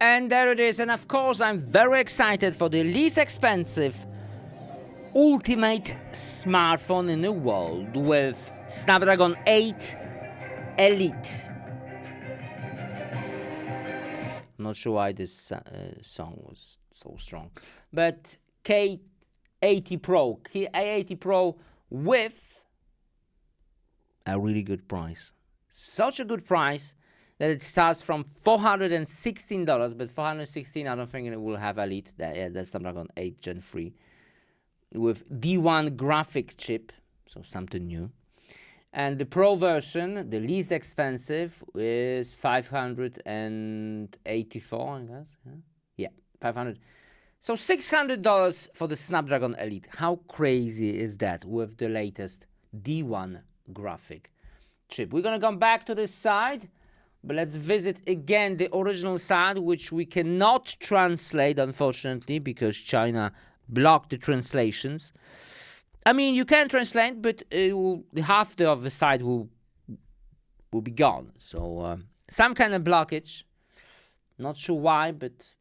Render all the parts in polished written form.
And there it is. And of course, I'm very excited for the least expensive ultimate smartphone in the world with Snapdragon 8 Elite. I'm not sure why this song was so strong, but K80 Pro with a really good price. Such a good price that it starts from $416, but $416 I don't think it will have Elite. That's Snapdragon 8 Gen 3 with D1 graphic chip, so something new. And the Pro version, the least expensive, is $584, I guess. Yeah, $500. So $600 for the Snapdragon Elite. How crazy is that with the latest D1 graphic chip? We're going to come back to this side, but let's visit again the original side, which we cannot translate, unfortunately, because China blocked the translations. I mean, you can translate, but half of the side will be gone. So some kind of blockage. Not sure why, but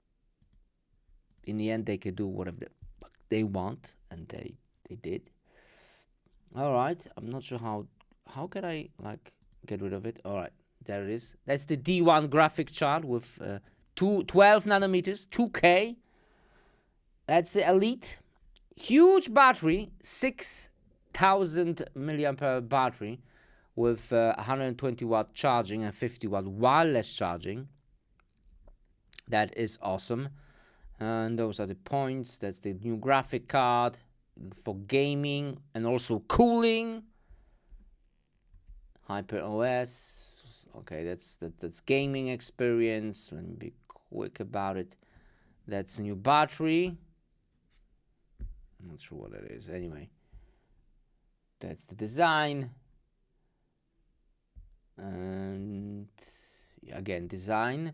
in the end they could do whatever they want, and they did. All right, I'm not sure how can I get rid of it. All right, there it is. That's the D1 graphic card with 12 nanometers, 2K. That's the Elite. Huge battery, 6,000 milliampere battery with 120 watt charging and 50 watt wireless charging. That is awesome. And those are the points. That's the new graphic card for gaming and also cooling. Hyper OS. Okay, that's gaming experience. Let me be quick about it. That's a new battery. I'm not sure what that is. Anyway, that's the design. And again, design.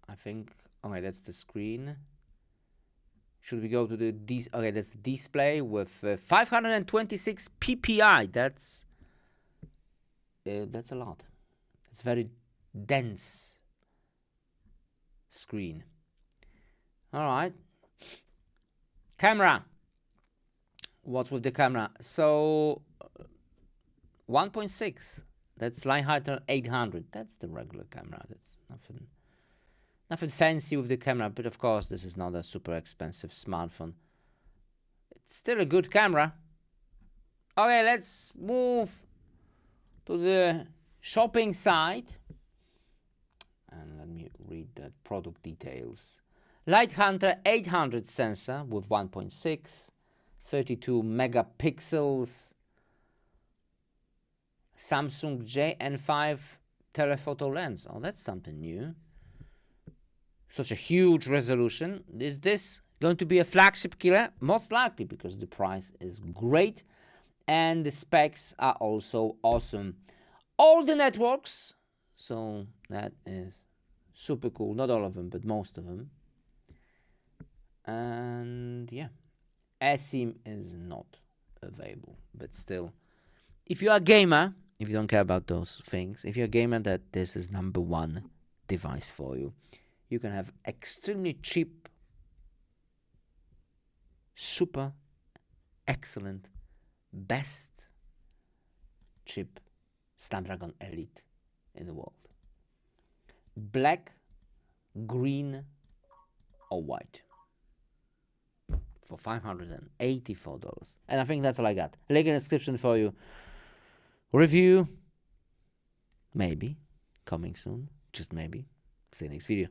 I think, okay, that's the screen. Should we go to the okay, that's the display with 526 ppi. That's a lot. It's very dense screen. All right. Camera. What's with the camera? So 1.6. That's line height 800. That's the regular camera. That's nothing fancy with the camera. But of course, this is not a super expensive smartphone. It's still a good camera. Okay, let's move to the shopping side. And let me read the product details. Light Hunter 800 sensor with 1.6, 32 megapixels. Samsung JN5 telephoto lens. Oh, that's something new. Such a huge resolution. Is this going to be a flagship killer? Most likely, because the price is great and the specs are also awesome. All the networks, so that is super cool. Not all of them, but most of them. And yeah, eSIM is not available, but still, if you are a gamer, if you don't care about those things, if you're a gamer, that this is number one device for you. You can have extremely cheap, super excellent, best chip Snapdragon Elite in the world. Black, green, or white. For $584. And I think that's all I got. Link in the description for you. Review. Maybe. Coming soon. Just maybe. See you next video.